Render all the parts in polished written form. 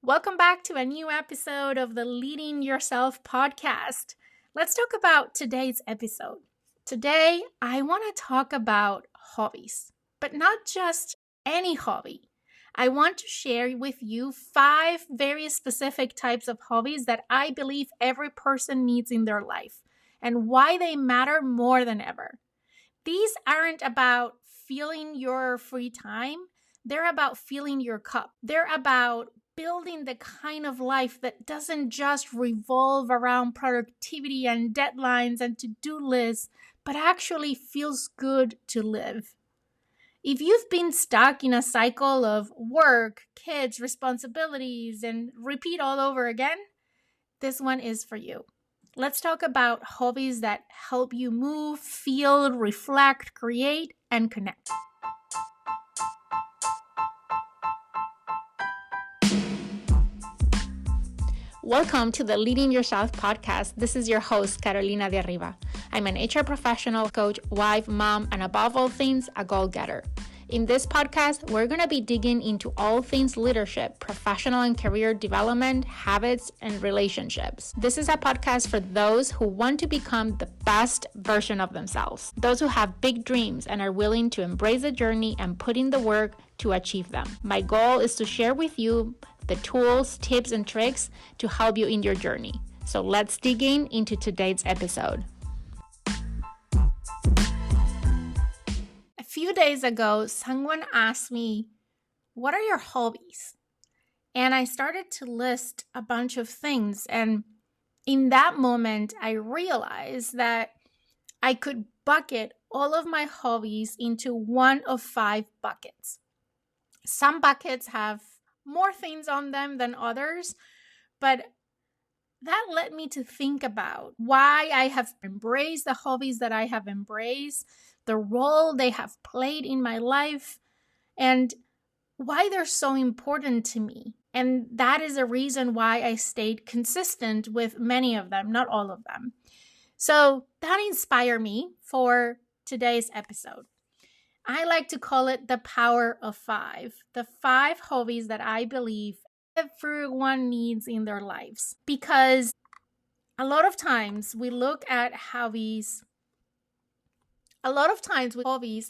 Welcome back to a new episode of the Leading Yourself podcast. Let's talk about today's episode. Today, I want to talk about hobbies, but not just any hobby. I want to share with you 5 very specific types of hobbies that I believe every person needs in their life and why they matter more than ever. These aren't about filling your free time. They're about filling your cup. They're about building the kind of life that doesn't just revolve around productivity and deadlines and to-do lists, but actually feels good to live. If you've been stuck in a cycle of work, kids, responsibilities, and repeat all over again, this one is for you. Let's talk about hobbies that help you move, feel, reflect, create, and connect. Welcome to the Leading Yourself podcast. This is your host, Carolina de Arriba. I'm an HR professional, coach, wife, mom, and above all things, a goal-getter. In this podcast, we're going to be digging into all things leadership, professional and career development, habits, and relationships. This is a podcast for those who want to become the best version of themselves, those who have big dreams and are willing to embrace the journey and put in the work to achieve them. My goal is to share with you the tools, tips, and tricks to help you in your journey. So let's dig into today's episode. A few days ago, someone asked me, what are your hobbies? And I started to list a bunch of things. And in that moment, I realized that I could bucket all of my hobbies into one of 5 buckets. Some buckets have more things on them than others, but that led me to think about why I have embraced the hobbies that I have embraced, the role they have played in my life, and why they're so important to me. And that is a reason why I stayed consistent with many of them, not all of them. So that inspired me for today's episode. I like to call it the power of 5, the 5 hobbies that I believe everyone needs in their lives. Because a lot of times we look at hobbies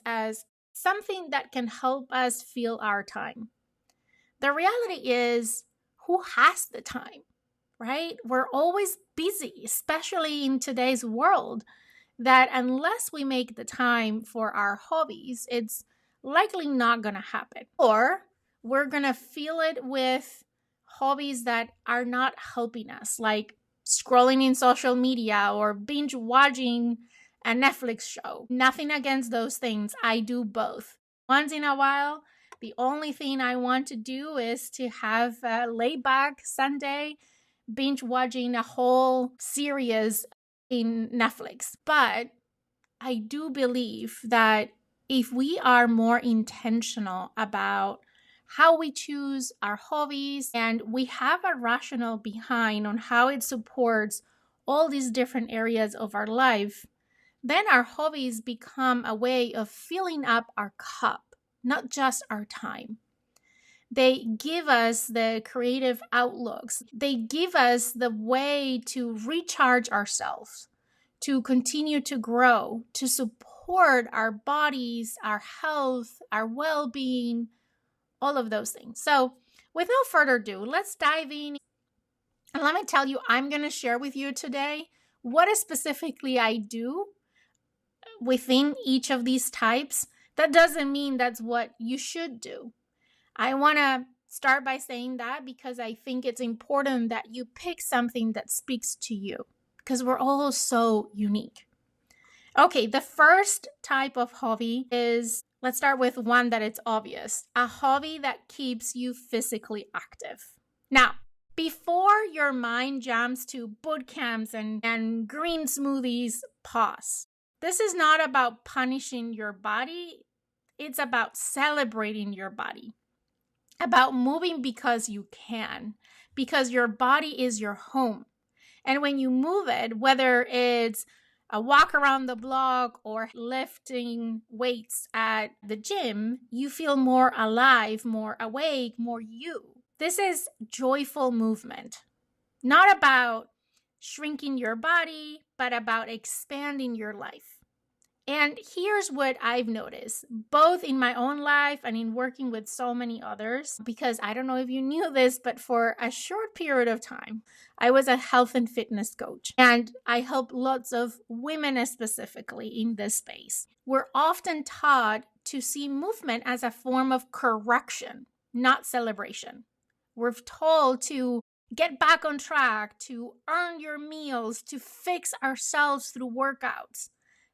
as something that can help us fill our time. The reality is, who has the time, right? We're always busy, especially in today's world, that unless we make the time for our hobbies, it's likely not going to happen. Or we're going to fill it with hobbies that are not helping us, like scrolling in social media or binge watching a Netflix show. Nothing against those things. I do both. Once in a while, the only thing I want to do is to have a laid back Sunday binge watching a whole series in Netflix. But I do believe that if we are more intentional about how we choose our hobbies and we have a rationale behind on how it supports all these different areas of our life, then our hobbies become a way of filling up our cup, not just our time. They give us the creative outlooks. They give us the way to recharge ourselves, to continue to grow, to support our bodies, our health, our well-being, all of those things. So without further ado, let's dive in. And let me tell you, I'm going to share with you today what specifically I do within each of these types. That doesn't mean that's what you should do. I want to start by saying that because I think it's important that you pick something that speaks to you because we're all so unique. Okay, the first type of hobby is, let's start with one that it's obvious, a hobby that keeps you physically active. Now, before your mind jumps to boot camps and green smoothies, pause. This is not about punishing your body. It's about celebrating your body. About moving because you can, because your body is your home. And when you move it, whether it's a walk around the block or lifting weights at the gym, you feel more alive, more awake, more you. This is joyful movement, not about shrinking your body, but about expanding your life. And here's what I've noticed, both in my own life and in working with so many others, because I don't know if you knew this, but for a short period of time, I was a health and fitness coach, and I help lots of women specifically in this space. We're often taught to see movement as a form of correction, not celebration. We're told to get back on track, to earn your meals, to fix ourselves through workouts.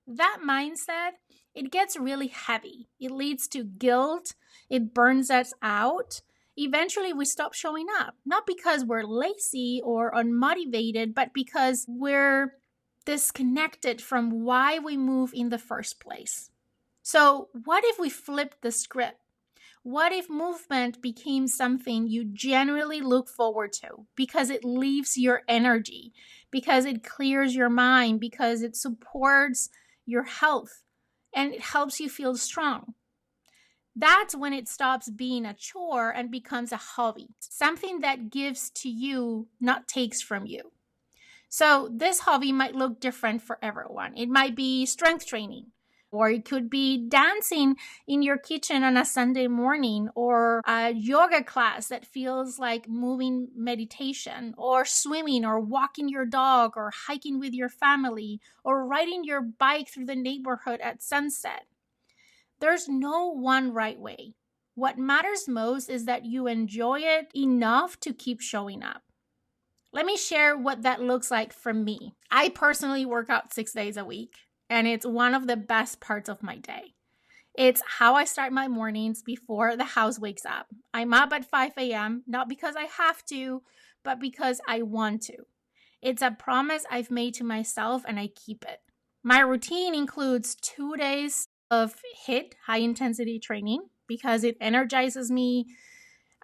That mindset, it gets really heavy. It leads to guilt. It burns us out. Eventually, we stop showing up, not because we're lazy or unmotivated, but because we're disconnected from why we move in the first place. So, what if we flipped the script? What if movement became something you genuinely look forward to because it leaves your energy, because it clears your mind, because it supports your health, and it helps you feel strong? That's when it stops being a chore and becomes a hobby, something that gives to you, not takes from you. So this hobby might look different for everyone. It might be strength training, or it could be dancing in your kitchen on a Sunday morning, or a yoga class that feels like moving meditation, or swimming, or walking your dog, or hiking with your family, or riding your bike through the neighborhood at sunset. There's no one right way. What matters most is that you enjoy it enough to keep showing up. Let me share what that looks like for me. I personally work out 6 days a week, and it's one of the best parts of my day. It's how I start my mornings before the house wakes up. I'm up at 5 a.m., not because I have to, but because I want to. It's a promise I've made to myself, and I keep it. My routine includes 2 days of HIIT, high intensity training, because it energizes me.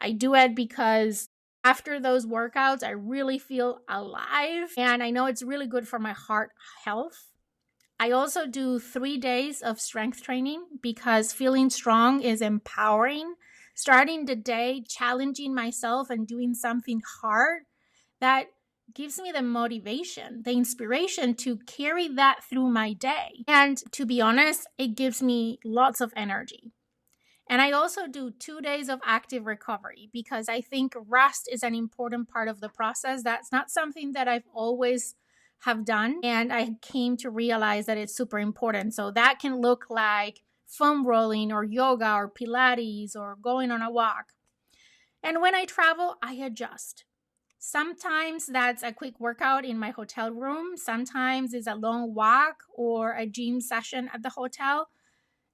I do it because after those workouts, I really feel alive, and I know it's really good for my heart health. I also do 3 days of strength training because feeling strong is empowering. Starting the day, challenging myself and doing something hard, that gives me the motivation, the inspiration to carry that through my day. And to be honest, it gives me lots of energy. And I also do 2 days of active recovery because I think rest is an important part of the process. That's not something that I've always have done, and I came to realize that it's super important. So that can look like foam rolling or yoga or Pilates or going on a walk. And when I travel, I adjust. Sometimes that's a quick workout in my hotel room. Sometimes it's a long walk or a gym session at the hotel.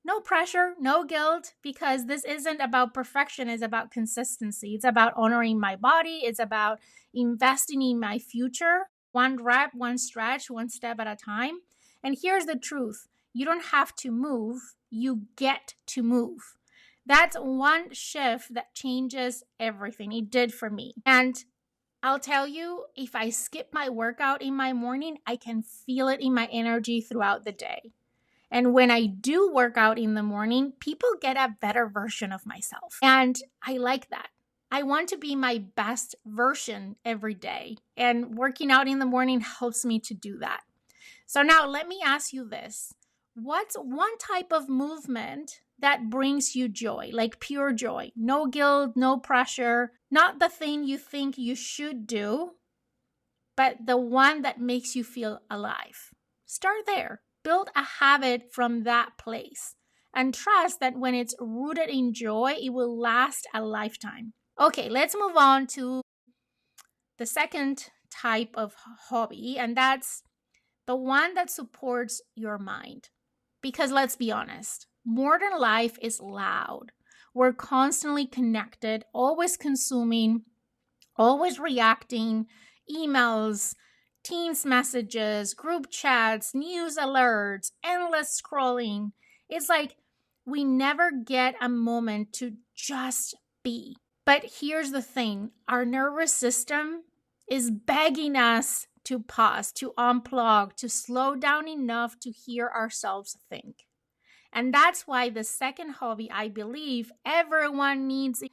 No pressure, no guilt, because this isn't about perfection. It's about consistency. It's about honoring my body. It's about investing in my future. One rep, one stretch, one step at a time. And here's the truth. You don't have to move. You get to move. That's one shift that changes everything. It did for me. And I'll tell you, if I skip my workout in my morning, I can feel it in my energy throughout the day. And when I do work out in the morning, people get a better version of myself. And I like that. I want to be my best version every day. And working out in the morning helps me to do that. So now let me ask you this. What's one type of movement that brings you joy, like pure joy? No guilt, no pressure, not the thing you think you should do, but the one that makes you feel alive. Start there. Build a habit from that place and trust that when it's rooted in joy, it will last a lifetime. Okay, let's move on to the second type of hobby, and that's the one that supports your mind. Because let's be honest, modern life is loud. We're constantly connected, always consuming, always reacting, emails, Teams messages, group chats, news alerts, endless scrolling. It's like we never get a moment to just be. But here's the thing, our nervous system is begging us to pause, to unplug, to slow down enough to hear ourselves think. And that's why the second hobby I believe everyone needs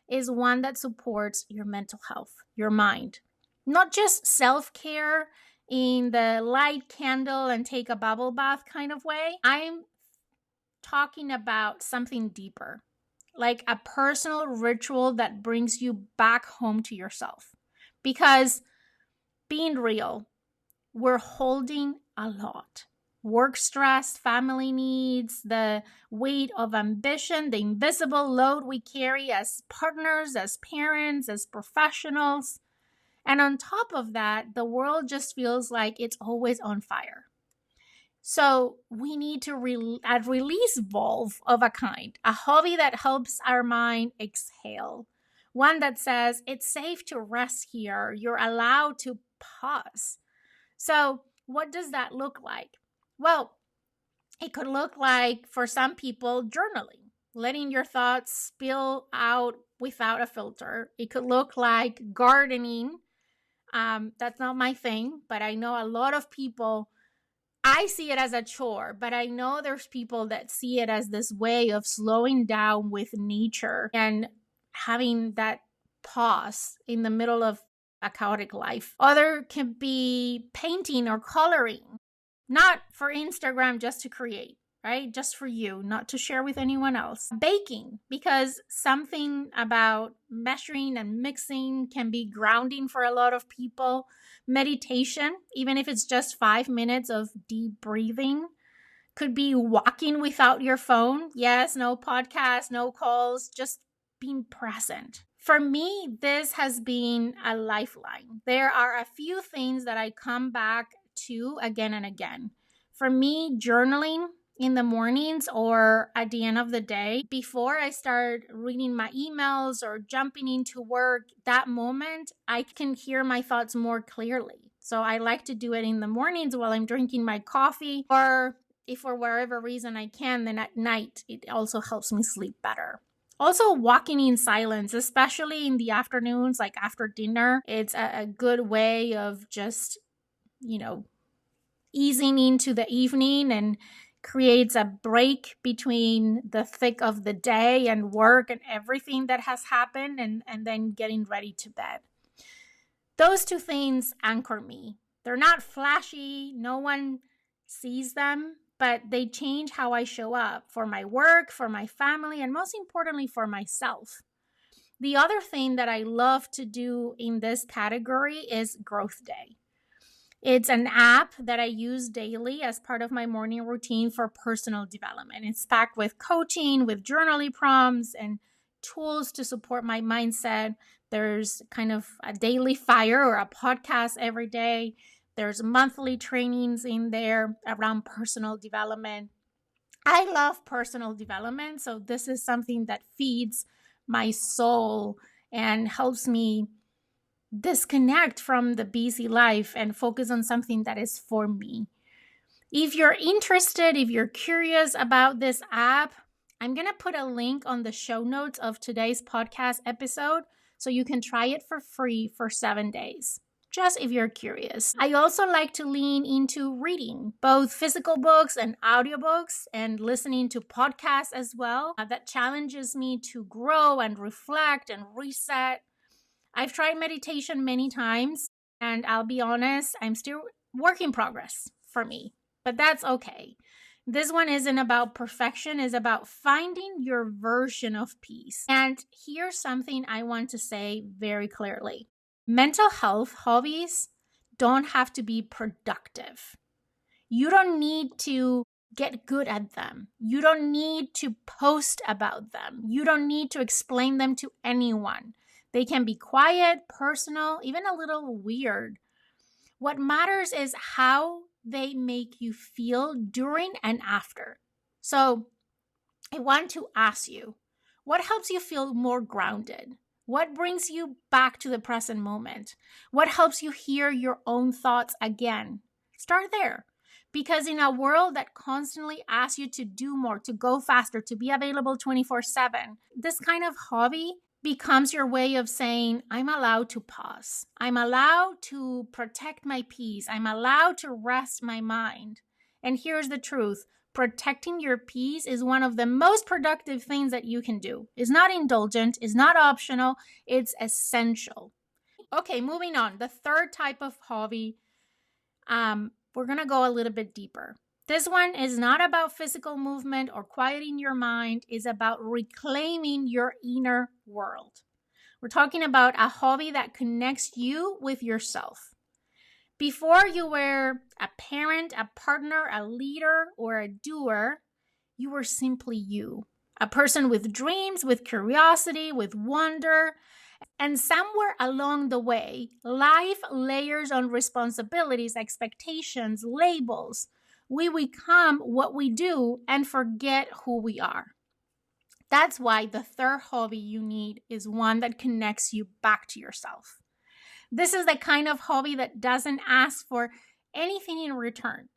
is one that supports your mental health, your mind. Not just self-care in the light candle and take a bubble bath kind of way. I'm talking about something deeper, like a personal ritual that brings you back home to yourself. Because being real, we're holding a lot. Work stress, family needs, the weight of ambition, the invisible load we carry as partners, as parents, as professionals. And on top of that, the world just feels like it's always on fire. So we need to a release valve of a kind, a hobby that helps our mind exhale. One that says it's safe to rest here. You're allowed to pause. So what does that look like? Well, it could look like, for some people, journaling, letting your thoughts spill out without a filter. It could look like gardening. That's not my thing, but I know a lot of people, I see it as a chore, but I know there's people that see it as this way of slowing down with nature and having that pause in the middle of a chaotic life. Other can be painting or coloring, not for Instagram just to create, right? Just for you, not to share with anyone else. Baking, because something about measuring and mixing can be grounding for a lot of people. Meditation, even if it's just 5 minutes of deep breathing. Could be walking without your phone. Yes, no podcast, no calls, just being present. For me, this has been a lifeline. There are a few things that I come back to again and again. For me, journaling in the mornings or at the end of the day, before I start reading my emails or jumping into work, that moment, I can hear my thoughts more clearly. So I like to do it in the mornings while I'm drinking my coffee, or if for whatever reason I can, then at night, it also helps me sleep better. Also, walking in silence, especially in the afternoons, like after dinner, it's a good way of just, easing into the evening and creates a break between the thick of the day and work and everything that has happened, and then getting ready to bed. Those two things anchor me. They're not flashy, no one sees them, but they change how I show up for my work, for my family, and most importantly, for myself. The other thing that I love to do in this category is Growth Day. It's an app that I use daily as part of my morning routine for personal development. It's packed with coaching, with journaling prompts, and tools to support my mindset. There's kind of a daily fire or a podcast every day. There's monthly trainings in there around personal development. I love personal development, so this is something that feeds my soul and helps me disconnect from the busy life and focus on something that is for me. If you're interested, if you're curious about this app, I'm going to put a link on the show notes of today's podcast episode so you can try it for free for 7 days. Just if you're curious. I also like to lean into reading, both physical books and audiobooks, and listening to podcasts as well. That challenges me to grow and reflect and reset. I've tried meditation many times, and I'll be honest, I'm still work in progress for me, but that's okay. This one isn't about perfection, it's about finding your version of peace. And here's something I want to say very clearly. Mental health hobbies don't have to be productive. You don't need to get good at them. You don't need to post about them. You don't need to explain them to anyone. They can be quiet, personal, even a little weird. What matters is how they make you feel during and after. So I want to ask you, what helps you feel more grounded? What brings you back to the present moment? What helps you hear your own thoughts again? Start there. Because in a world that constantly asks you to do more, to go faster, to be available 24/7, this kind of hobby becomes your way of saying, I'm allowed to pause. I'm allowed to protect my peace. I'm allowed to rest my mind. And here's the truth. protecting your peace is one of the most productive things that you can do. It's not indulgent, it's not optional, it's essential. Okay, moving on. The third type of hobby, we're going to go a little bit deeper. This one is not about physical movement or quieting your mind, it's about reclaiming your inner world. We're talking about a hobby that connects you with yourself. Before you were a parent, a partner, a leader, or a doer, you were simply you. A person with dreams, with curiosity, with wonder. And somewhere along the way, life layers on responsibilities, expectations, labels. We become what we do and forget who we are. That's why the third hobby you need is one that connects you back to yourself. This is the kind of hobby that doesn't ask for anything in return.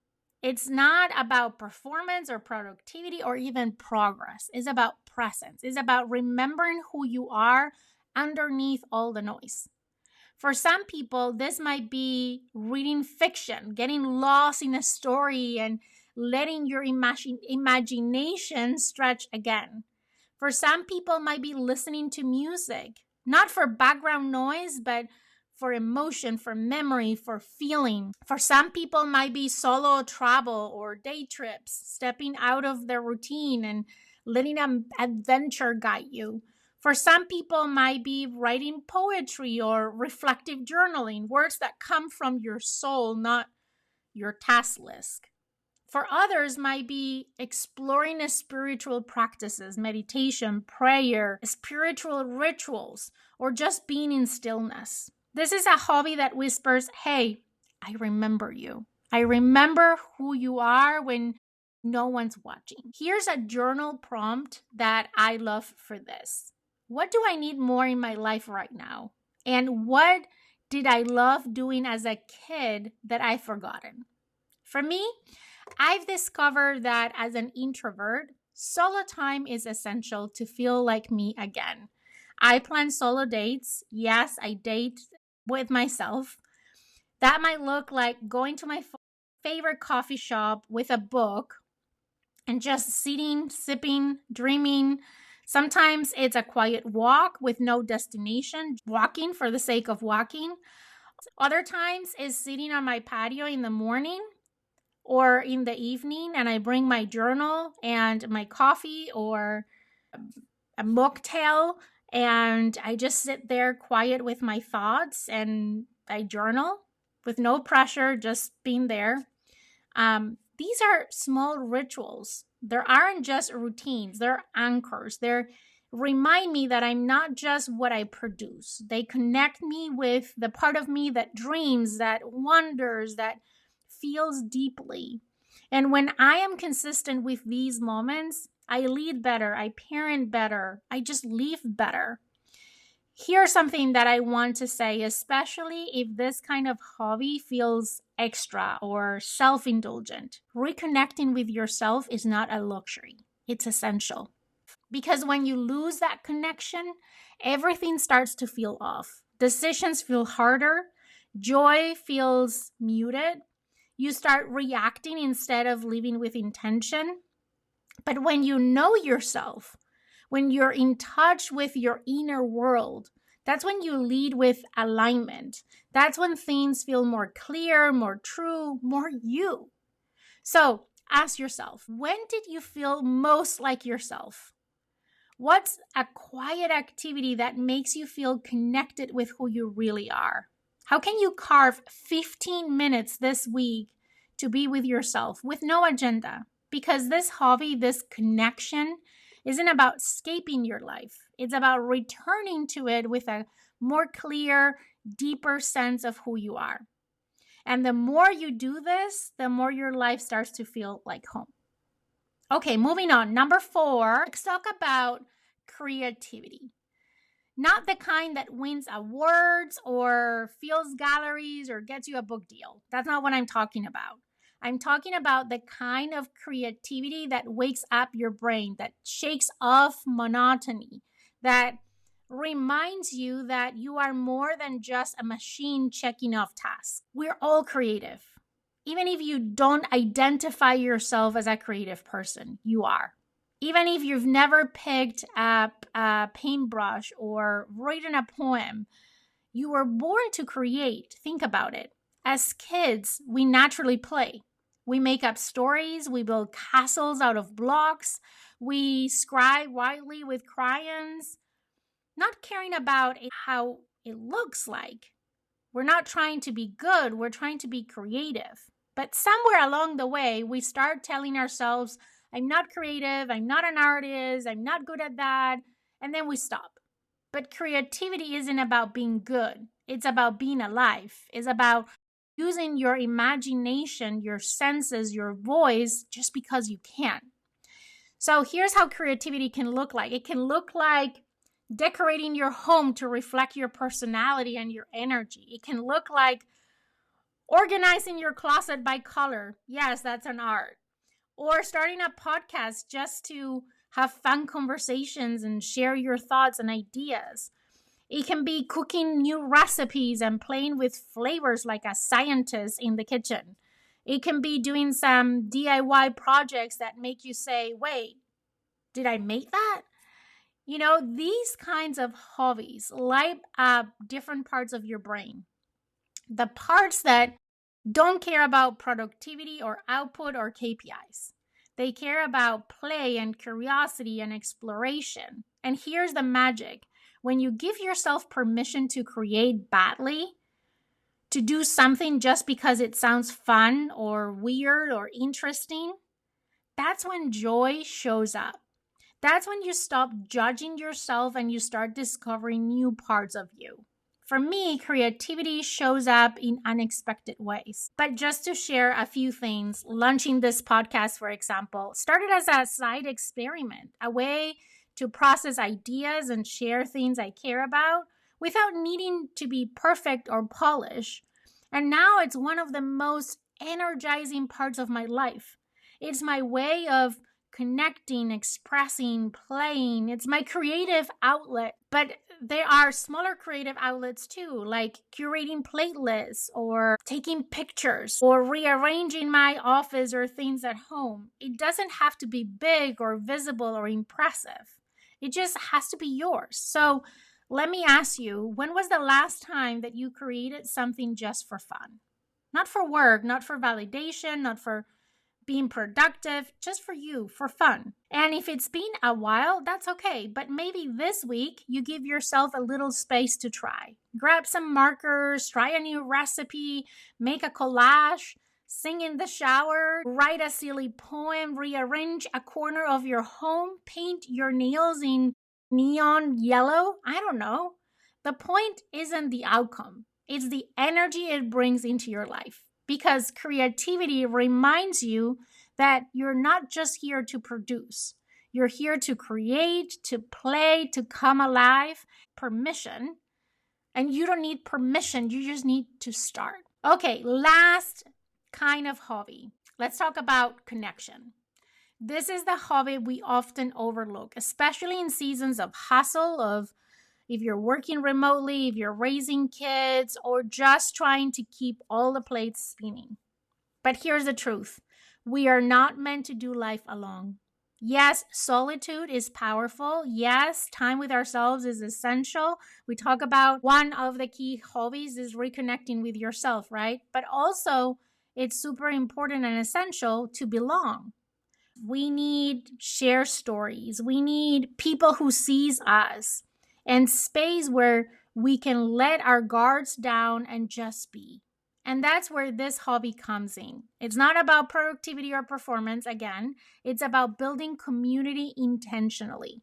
It's not about performance or productivity or even progress. It's about presence. It's about remembering who you are underneath all the noise. For some people, this might be reading fiction, getting lost in a story and letting your imagination stretch again. For some people, it might be listening to music, not for background noise, but for emotion, for memory, for feeling. For some people, it might be solo travel or day trips, stepping out of their routine and letting an adventure guide you. For some people, it might be writing poetry or reflective journaling, words that come from your soul, not your task list. For others, might be exploring spiritual practices, meditation, prayer, spiritual rituals, or just being in stillness. This is a hobby that whispers, hey, I remember you. I remember who you are when no one's watching. Here's a journal prompt that I love for this. What do I need more in my life right now? And what did I love doing as a kid that I've forgotten? For me, I've discovered that as an introvert, solo time is essential to feel like me again. I plan solo dates. Yes, I date with myself. That might look like going to my favorite coffee shop with a book and just sitting, sipping, dreaming. Sometimes it's a quiet walk with no destination, walking for the sake of walking. Other times is sitting on my patio in the morning or in the evening, and I bring my journal and my coffee or a mocktail, and I just sit there quiet with my thoughts and I journal with no pressure, just being there. These are small rituals. There aren't just routines, they're anchors. They remind me that I'm not just what I produce. They connect me with the part of me that dreams, that wonders, that feels deeply. And when I am consistent with these moments, I lead better, I parent better, I just live better. Here's something that I want to say, especially if this kind of hobby feels extra or self-indulgent. Reconnecting with yourself is not a luxury, it's essential. Because when you lose that connection, everything starts to feel off. Decisions feel harder, joy feels muted. You start reacting instead of living with intention. But when you know yourself, when you're in touch with your inner world, that's when you lead with alignment. That's when things feel more clear, more true, more you. So ask yourself, when did you feel most like yourself? What's a quiet activity that makes you feel connected with who you really are? How can you carve 15 minutes this week to be with yourself with no agenda? Because this hobby, this connection, isn't about escaping your life. It's about returning to it with a more clear, deeper sense of who you are. And the more you do this, the more your life starts to feel like home. Okay, moving on. Number 4, let's talk about creativity. Not the kind that wins awards or fills galleries or gets you a book deal. That's not what I'm talking about. I'm talking about the kind of creativity that wakes up your brain, that shakes off monotony, that reminds you that you are more than just a machine checking off tasks. We're all creative. Even if you don't identify yourself as a creative person, you are. Even if you've never picked up a paintbrush or written a poem, you were born to create. Think about it. As kids, we naturally play. We make up stories, we build castles out of blocks, we scribe widely with crayons, not caring about how it looks like. We're not trying to be good, we're trying to be creative. But somewhere along the way, we start telling ourselves, I'm not creative, I'm not an artist, I'm not good at that, and then we stop. But creativity isn't about being good, it's about being alive. It's about using your imagination, your senses, your voice just because you can. So here's how creativity can look like. It can look like decorating your home to reflect your personality and your energy. It can look like organizing your closet by color. Yes, that's an art. Or starting a podcast just to have fun conversations and share your thoughts and ideas. It can be cooking new recipes and playing with flavors like a scientist in the kitchen. It can be doing some DIY projects that make you say, wait, did I make that? These kinds of hobbies light up different parts of your brain. The parts that don't care about productivity or output or KPIs. They care about play and curiosity and exploration. And here's the magic. When you give yourself permission to create badly, to do something just because it sounds fun or weird or interesting, that's when joy shows up. That's when you stop judging yourself and you start discovering new parts of you. For me, creativity shows up in unexpected ways. But just to share a few things, launching this podcast, for example, started as a side experiment, a way to process ideas and share things I care about without needing to be perfect or polished. And now it's one of the most energizing parts of my life. It's my way of connecting, expressing, playing. It's my creative outlet. But there are smaller creative outlets too, like curating playlists or taking pictures or rearranging my office or things at home. It doesn't have to be big or visible or impressive. It just has to be yours. So let me ask you, when was the last time that you created something just for fun? Not for work, not for validation, not for being productive, just for you, for fun. And if it's been a while, that's okay. But maybe this week you give yourself a little space to try. Grab some markers, try a new recipe, make a collage, sing in the shower, write a silly poem, rearrange a corner of your home, paint your nails in neon yellow. I don't know. The point isn't the outcome. It's the energy it brings into your life. Because creativity reminds you that you're not just here to produce. You're here to create, to play, to come alive. Permission. And you don't need permission. You just need to start. Okay, last kind of hobby. Let's talk about connection. This is the hobby we often overlook, especially in seasons of hustle, of if you're working remotely, if you're raising kids, or just trying to keep all the plates spinning. But here's the truth. We are not meant to do life alone. Yes, solitude is powerful. Yes, time with ourselves is essential. We talk about one of the key hobbies is reconnecting with yourself, right? But also, it's super important and essential to belong. We need share stories. We need people who sees us and space where we can let our guards down and just be. And that's where this hobby comes in. It's not about productivity or performance, again. It's about building community intentionally.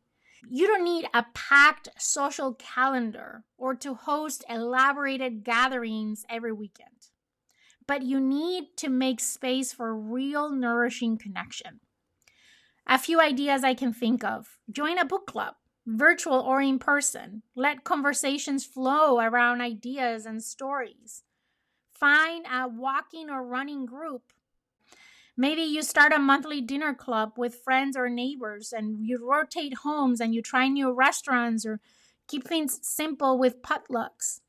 You don't need a packed social calendar or to host elaborated gatherings every weekend. But you need to make space for real nourishing connection. A few ideas I can think of. Join a book club, virtual or in person. Let conversations flow around ideas and stories. Find a walking or running group. Maybe you start a monthly dinner club with friends or neighbors and you rotate homes and you try new restaurants or keep things simple with potlucks.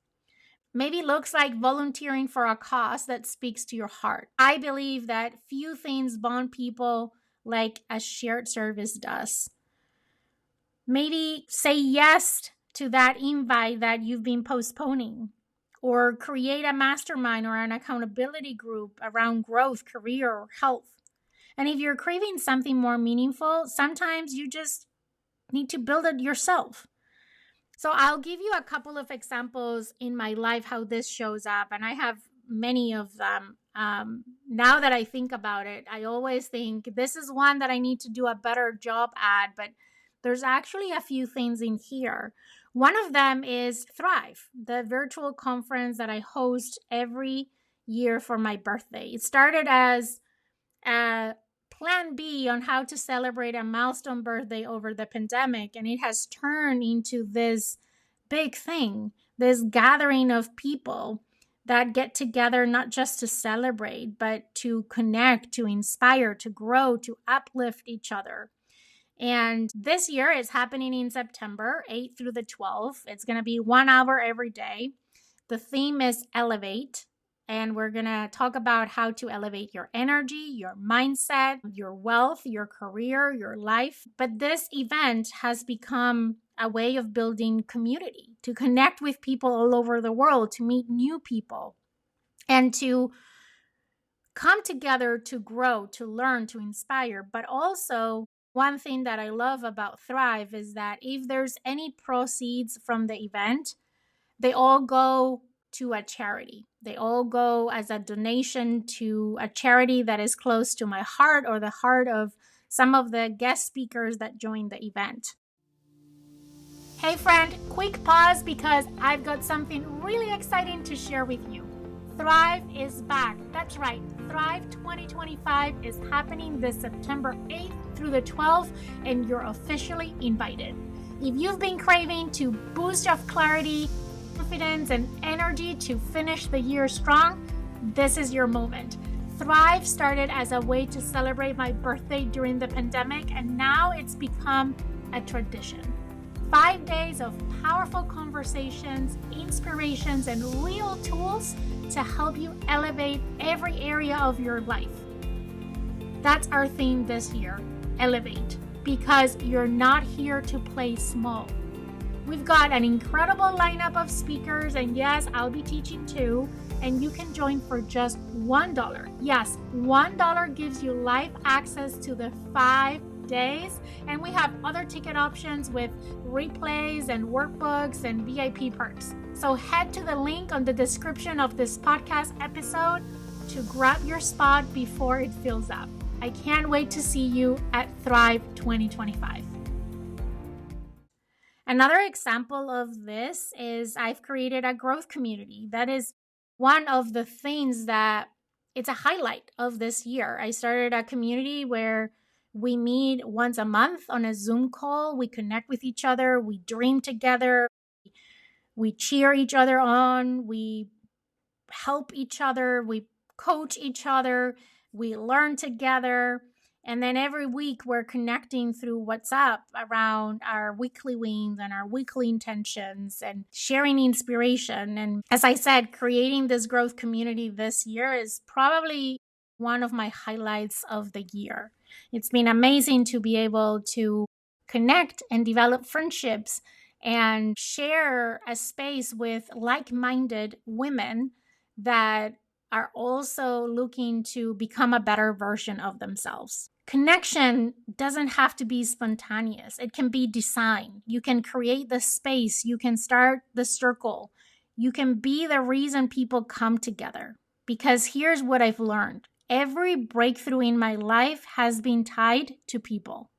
Maybe looks like volunteering for a cause that speaks to your heart. I believe that few things bond people like a shared service does. Maybe say yes to that invite that you've been postponing, or create a mastermind or an accountability group around growth, career, or health. And if you're craving something more meaningful, sometimes you just need to build it yourself. So I'll give you a couple of examples in my life how this shows up, and I have many of them. Now that I think about it, I always think this is one that I need to do a better job at, but there's actually a few things in here. One of them is Thrive, the virtual conference that I host every year for my birthday. It started as a plan B on how to celebrate a milestone birthday over the pandemic, and it has turned into this big thing, this gathering of people that get together not just to celebrate, but to connect, to inspire, to grow, to uplift each other. And this year is happening in September 8th through the 12th. It's going to be 1 hour every day. The theme is Elevate. And we're going to talk about how to elevate your energy, your mindset, your wealth, your career, your life. But this event has become a way of building community, to connect with people all over the world, to meet new people, and to come together to grow, to learn, to inspire. But also, one thing that I love about Thrive is that if there's any proceeds from the event, they all go to a charity. They all go as a donation to a charity that is close to my heart or the heart of some of the guest speakers that join the event. Hey friend, quick pause because I've got something really exciting to share with you. Thrive is back. That's right. Thrive 2025 is happening this September 8th through the 12th, and you're officially invited. If you've been craving to boost your clarity, confidence, and energy to finish the year strong, this is your moment. Thrive started as a way to celebrate my birthday during the pandemic, and now it's become a tradition. 5 days of powerful conversations, inspirations, and real tools to help you elevate every area of your life. That's our theme this year, Elevate, because you're not here to play small. We've got an incredible lineup of speakers, and yes, I'll be teaching too, and you can join for just $1. Yes, $1 gives you live access to the 5 days, and we have other ticket options with replays and workbooks and VIP perks. So head to the link on the description of this podcast episode to grab your spot before it fills up. I can't wait to see you at Thrive 2025. Another example of this is I've created a growth community. That is one of the things that it's a highlight of this year. I started a community where we meet once a month on a Zoom call. We connect with each other. We dream together. We cheer each other on. We help each other. We coach each other. We learn together. And then every week we're connecting through WhatsApp around our weekly wins and our weekly intentions and sharing inspiration. And as I said, creating this growth community this year is probably one of my highlights of the year. It's been amazing to be able to connect and develop friendships and share a space with like-minded women that are also looking to become a better version of themselves. Connection doesn't have to be spontaneous. It can be designed. You can create the space. You can start the circle. You can be the reason people come together. Because here's what I've learned. Every breakthrough in my life has been tied to people.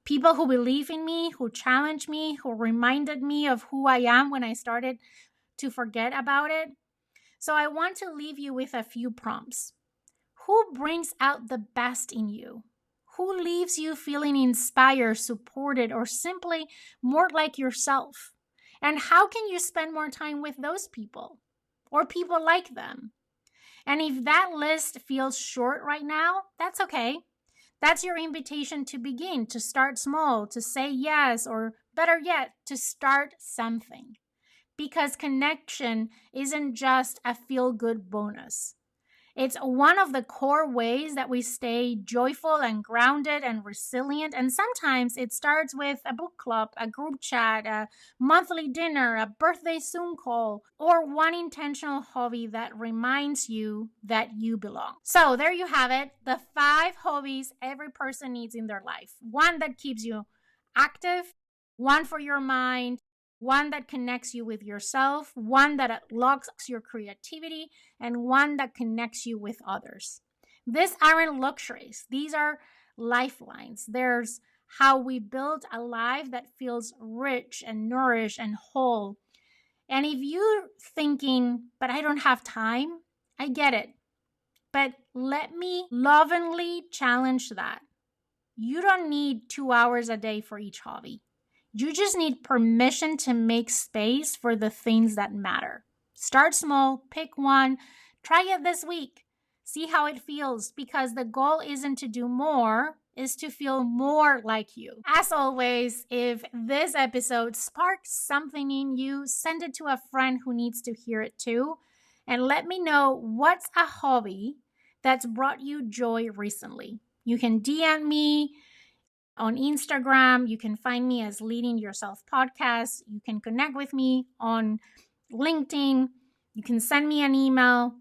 People who believe in me, who challenged me, who reminded me of who I am when I started to forget about it. So I want to leave you with a few prompts. Who brings out the best in you? Who leaves you feeling inspired, supported, or simply more like yourself? And how can you spend more time with those people or people like them? And if that list feels short right now, that's okay. That's your invitation to begin, to start small, to say yes, or better yet, to start something. because connection isn't just a feel-good bonus. It's one of the core ways that we stay joyful and grounded and resilient. And sometimes it starts with a book club, a group chat, a monthly dinner, a birthday Zoom call, or one intentional hobby that reminds you that you belong. So there you have it, the 5 hobbies every person needs in their life. One that keeps you active, one for your mind, one that connects you with yourself, one that unlocks your creativity, and one that connects you with others. These aren't luxuries, these are lifelines. There's how we build a life that feels rich and nourished and whole. And if you're thinking, but I don't have time, I get it. But let me lovingly challenge that. You don't need 2 hours a day for each hobby. You just need permission to make space for the things that matter. Start small, pick one, try it this week. See how it feels, because the goal isn't to do more, is to feel more like you. As always, if this episode sparks something in you, send it to a friend who needs to hear it too. And let me know what's a hobby that's brought you joy recently. You can DM me on Instagram. You can find me as Leading Yourself Podcast. You can connect with me on LinkedIn. You can send me an email.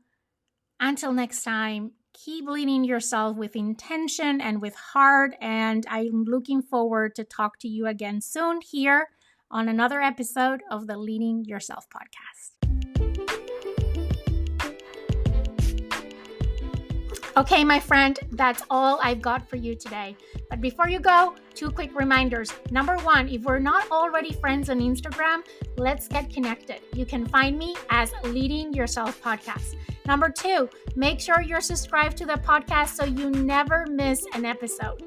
Until next time, keep leading yourself with intention and with heart. And I'm looking forward to talk to you again soon here on another episode of the Leading Yourself Podcast. Okay, my friend, that's all I've got for you today. But before you go, 2 quick reminders. Number 1, if we're not already friends on Instagram, let's get connected. You can find me as Leading Yourself Podcast. Number 2, make sure you're subscribed to the podcast so you never miss an episode.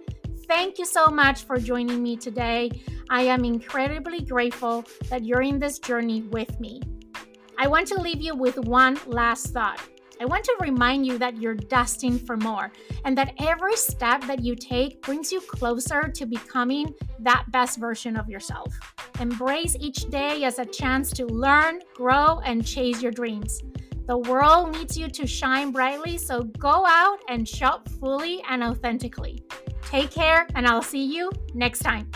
Thank you so much for joining me today. I am incredibly grateful that you're in this journey with me. I want to leave you with one last thought. I want to remind you that you're destined for more, and that every step that you take brings you closer to becoming that best version of yourself. Embrace each day as a chance to learn, grow, and chase your dreams. The world needs you to shine brightly, so go out and show up fully and authentically. Take care, and I'll see you next time.